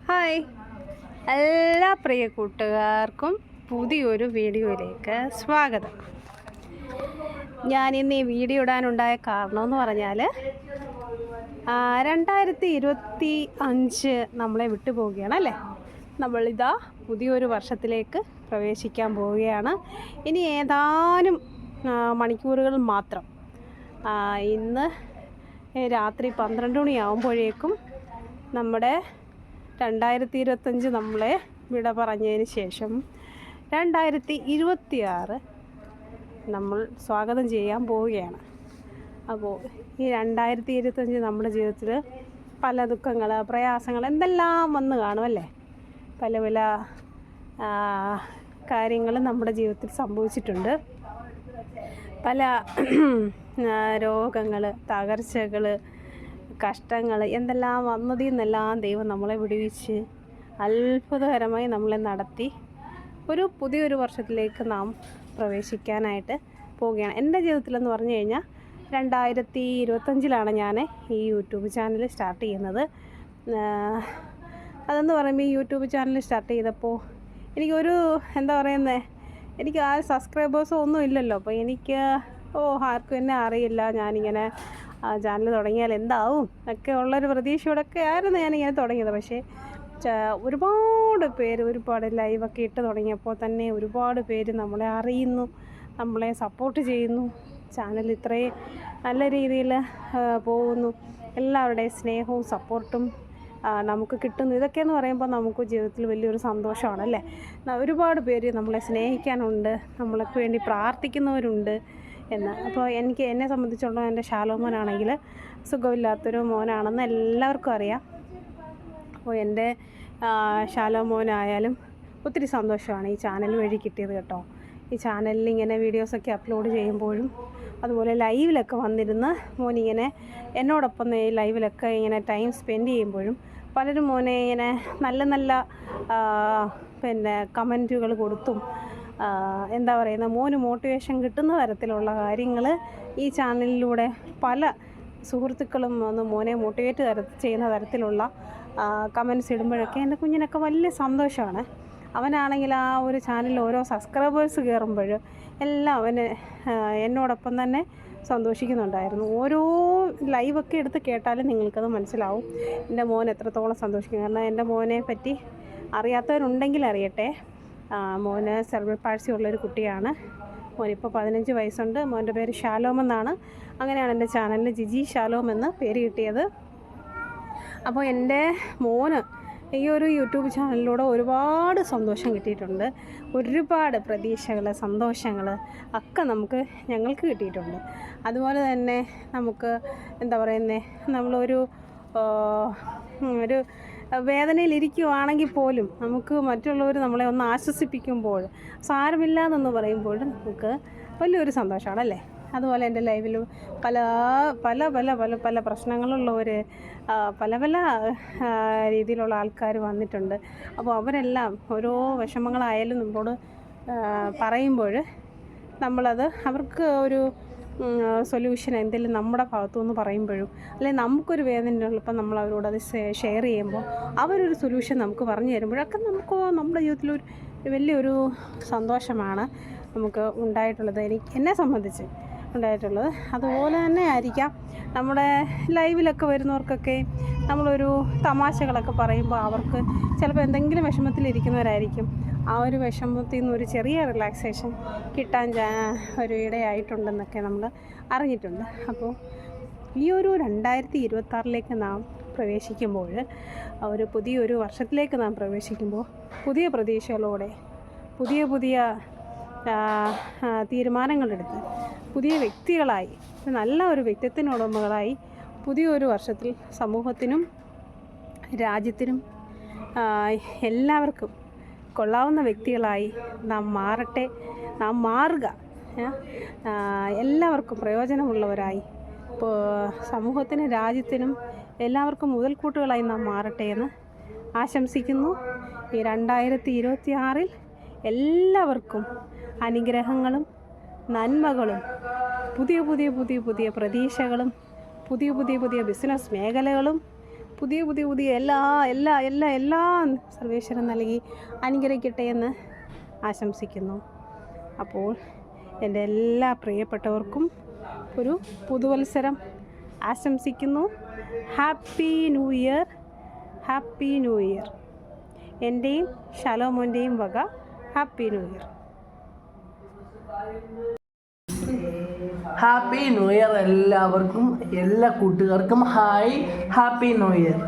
Hi എല്ലാ പ്രിയ കൂട്ടുകാർക്കും പുതിയൊരു വീഡിയോയിലേക്ക് സ്വാഗതം. ഞാനിന്ന് ഈ വീഡിയോ ഇടാനുണ്ടായ കാരണമെന്ന് പറഞ്ഞാൽ 2025 നമ്മളെ വിട്ടു പോവുകയാണ് അല്ലേ. നമ്മളിതാ പുതിയൊരു വർഷത്തിലേക്ക് പ്രവേശിക്കാൻ പോവുകയാണ്. ഇനി ഏതാനും മണിക്കൂറുകൾ മാത്രം. ഇന്ന് രാത്രി 12 മണിയാകുമ്പോഴേക്കും നമ്മുടെ 2025 നമ്മളെ വിട പറഞ്ഞതിന് ശേഷം 2026 നമ്മൾ സ്വാഗതം ചെയ്യാൻ പോവുകയാണ്. അപ്പോൾ ഈ 2025 നമ്മുടെ ജീവിതത്തിൽ പല ദുഃഖങ്ങൾ, പ്രയാസങ്ങൾ എന്തെല്ലാം വന്ന് കാണുമല്ലേ. പല പല കാര്യങ്ങൾ നമ്മുടെ ജീവിതത്തിൽ സംഭവിച്ചിട്ടുണ്ട്. പല രോഗങ്ങൾ, തകർച്ചകൾ, കഷ്ടങ്ങൾ എന്തെല്ലാം വന്നതിൽ നിന്നെല്ലാം ദൈവം നമ്മളെ വിടുവിച്ച് അത്ഭുതകരമായി നമ്മളെ നടത്തി പുതിയൊരു വർഷത്തിലേക്ക് നാം പ്രവേശിക്കാനായിട്ട് പോവുകയാണ്. എൻ്റെ ജീവിതത്തിലെന്ന് പറഞ്ഞു കഴിഞ്ഞാൽ 2025 ഞാൻ ഈ യൂട്യൂബ് ചാനൽ സ്റ്റാർട്ട് ചെയ്യുന്നത്. അതെന്ന് പറയുമ്പോൾ ഈ യൂട്യൂബ് ചാനൽ സ്റ്റാർട്ട് ചെയ്തപ്പോൾ എനിക്കൊരു എനിക്ക് ആ സബ്സ്ക്രൈബേഴ്സോ ഒന്നും ഇല്ലല്ലോ. അപ്പോൾ എനിക്ക് ആർക്കും എന്നെ അറിയില്ല. ഞാനിങ്ങനെ ചാനൽ തുടങ്ങിയാൽ എന്താവും ഒക്കെ ഉള്ളൊരു പ്രതീക്ഷയോടൊക്കെ ആയിരുന്നു ഞാനിങ്ങനെ തുടങ്ങിയത്. പക്ഷേ ഒരുപാട് ലൈവൊക്കെ ഇട്ട് തുടങ്ങിയപ്പോൾ തന്നെ ഒരുപാട് പേര് നമ്മളെ അറിയുന്നു, നമ്മളെ സപ്പോർട്ട് ചെയ്യുന്നു. ചാനൽ ഇത്രയും നല്ല രീതിയിൽ പോകുന്നു. എല്ലാവരുടെയും സ്നേഹവും സപ്പോർട്ടും നമുക്ക് കിട്ടുന്നു. ഇതൊക്കെയെന്ന് പറയുമ്പോൾ നമുക്ക് ജീവിതത്തിൽ വലിയൊരു സന്തോഷമാണല്ലേ. ഒരുപാട് പേര് നമ്മളെ സ്നേഹിക്കാനുണ്ട്, നമ്മൾക്ക് വേണ്ടി പ്രാർത്ഥിക്കുന്നവരുണ്ട് എന്ന്. അപ്പോൾ എന്നെ സംബന്ധിച്ചുള്ള എൻ്റെ ശാലോമോനാണെങ്കിൽ സുഖമില്ലാത്തൊരു മോനാണെന്ന് എല്ലാവർക്കും അറിയാം. അപ്പോൾ എൻ്റെ ശാലോമോനായാലും ഒത്തിരി സന്തോഷമാണ് ഈ ചാനൽ വഴി കിട്ടിയത് കേട്ടോ. ഈ ചാനലിൽ ഇങ്ങനെ വീഡിയോസൊക്കെ അപ്ലോഡ് ചെയ്യുമ്പോഴും അതുപോലെ ലൈവിലൊക്കെ വന്നിരുന്ന് മോനിങ്ങനെ എന്നോടൊപ്പം ഈ ലൈവിലൊക്കെ ഇങ്ങനെ ടൈം സ്പെൻഡ് ചെയ്യുമ്പോഴും പലരും മോനെ ഇങ്ങനെ നല്ല നല്ല കമൻറ്റുകൾ കൊടുത്തും മോന് മോട്ടിവേഷൻ കിട്ടുന്ന തരത്തിലുള്ള കാര്യങ്ങൾ ഈ ചാനലിലൂടെ പല സുഹൃത്തുക്കളും ഒന്ന് മോനെ മോട്ടിവേറ്റ് ചെയ്യുന്ന തരത്തിലുള്ള കമൻറ്റ്സ് ഇടുമ്പോഴൊക്കെ എൻ്റെ കുഞ്ഞിനൊക്കെ വലിയ സന്തോഷമാണ്. അവനാണെങ്കിൽ ആ ഒരു ചാനലിൽ ഓരോ സബ്സ്ക്രൈബേഴ്സ് കയറുമ്പോൾ എല്ലാം അവന് എന്നോടൊപ്പം തന്നെ സന്തോഷിക്കുന്നുണ്ടായിരുന്നു. ഓരോ ലൈവൊക്കെ എടുത്ത് കേട്ടാലും നിങ്ങൾക്കത് മനസ്സിലാവും എൻ്റെ മോൻ എത്രത്തോളം സന്തോഷിക്കും. കാരണം എൻ്റെ മോനെ പറ്റി അറിയാത്തവരുണ്ടെങ്കിൽ അറിയട്ടെ. മോന് സെർബൽ പാൾസി ഉള്ളൊരു കുട്ടിയാണ്. മോനിപ്പോൾ 15 വയസ്സുണ്ട്. മോൻ്റെ പേര് ഷാലോം എന്നാണ്. അങ്ങനെയാണ് എൻ്റെ ചാനലിന് ജിജി ഷാലോം എന്ന് പേര് കിട്ടിയത്. അപ്പോൾ എൻ്റെ മോന് ഈ ഒരു യൂട്യൂബ് ചാനലിലൂടെ ഒരുപാട് സന്തോഷം കിട്ടിയിട്ടുണ്ട്. ഒരുപാട് പ്രതീക്ഷകൾ, സന്തോഷങ്ങൾ ഒക്കെ ഞങ്ങൾക്ക് കിട്ടിയിട്ടുണ്ട്. അതുപോലെ തന്നെ നമുക്ക് നമ്മളൊരു വേദനയിലിരിക്കുവാണെങ്കിൽ പോലും നമുക്ക് മറ്റുള്ളവർ നമ്മളെ ഒന്ന് ആശ്വസിപ്പിക്കുമ്പോൾ, സാരമില്ലാതെന്ന് പറയുമ്പോൾ നമുക്ക് വലിയൊരു സന്തോഷമാണല്ലേ. അതുപോലെ എൻ്റെ ലൈവിൽ പല പല പല പല പല പ്രശ്നങ്ങളുള്ളവർ, പല പല രീതിയിലുള്ള ആൾക്കാർ വന്നിട്ടുണ്ട്. അപ്പോൾ അവരെല്ലാം ഓരോ വിഷമങ്ങളായാലും നമ്മളോട് പറയുമ്പോൾ നമ്മളത് അവർക്ക് ഒരു സൊല്യൂഷൻ എന്തെങ്കിലും നമ്മുടെ ഭാഗത്തുനിന്ന് പറയുമ്പോഴും അല്ലെങ്കിൽ നമുക്കൊരു വേദനയുള്ളപ്പോൾ നമ്മൾ അവരോടത് ഷെയർ ചെയ്യുമ്പോൾ അവരൊരു സൊല്യൂഷൻ നമുക്ക് പറഞ്ഞു തരുമ്പോഴൊക്കെ നമ്മുടെ ജീവിതത്തിൽ വലിയൊരു സന്തോഷമാണ് നമുക്ക് ഉണ്ടായിട്ടുള്ളത്. എന്നെ സംബന്ധിച്ച് ഉണ്ടായിട്ടുള്ളത്. അതുപോലെ തന്നെ ആയിരിക്കാം നമ്മുടെ ലൈവിലൊക്കെ വരുന്നവർക്കൊക്കെ നമ്മളൊരു തമാശകളൊക്കെ പറയുമ്പോൾ അവർക്ക് ചിലപ്പോൾ എന്തെങ്കിലും വിഷമത്തിലിരിക്കുന്നവരായിരിക്കും. ആ ഒരു വിഷമത്തിൽ നിന്ന് ഒരു ചെറിയ റിലാക്സേഷൻ കിട്ടാൻ ഒരു ഇടയായിട്ടുണ്ടെന്നൊക്കെ നമ്മൾ അറിഞ്ഞിട്ടുണ്ട്. അപ്പോൾ ഈ ഒരു 2026 നാം പ്രവേശിക്കുമ്പോൾ, പുതിയൊരു വർഷത്തിലേക്ക് നാം പ്രവേശിക്കുമ്പോൾ പുതിയ പ്രതീക്ഷകളോടെ പുതിയ തീരുമാനങ്ങളെടുത്ത് പുതിയ വ്യക്തികളായി, നല്ല ഒരു വ്യക്തിത്വത്തിനുടമകളായി പുതിയൊരു വർഷത്തിൽ സമൂഹത്തിനും രാജ്യത്തിനും എല്ലാവർക്കും കൊള്ളാവുന്ന വ്യക്തികളായി നാം മാറുക. എല്ലാവർക്കും പ്രയോജനമുള്ളവരായി, സമൂഹത്തിനും രാജ്യത്തിനും എല്ലാവർക്കും മുതൽക്കൂട്ടുകളായി നാം മാറട്ടെ എന്ന് ആശംസിക്കുന്നു. ഈ 2026 എല്ലാവർക്കും അനുഗ്രഹങ്ങളും നന്മകളും പുതിയ പ്രതീക്ഷകളും പുതിയ ബിസിനസ് മേഖലകളും പുതിയ പുതിയ പുതിയ എല്ലാം സർവേശ്വരൻ നൽകി അനുഗ്രഹിക്കട്ടെ എന്ന് ആശംസിക്കുന്നു. അപ്പോൾ എൻ്റെ എല്ലാ പ്രിയപ്പെട്ടവർക്കും ഒരു പുതുവത്സരം ആശംസിക്കുന്നു. Happy new year, happy new year. എൻ്റെയും ഷാലോമോൻ്റെയും വക happy new year. Happy new year എല്ലാവർക്കും, എല്ലാ കൂട്ടുകാർക്കും ഹായ്, ഹാപ്പി ന്യൂ ഇയർ.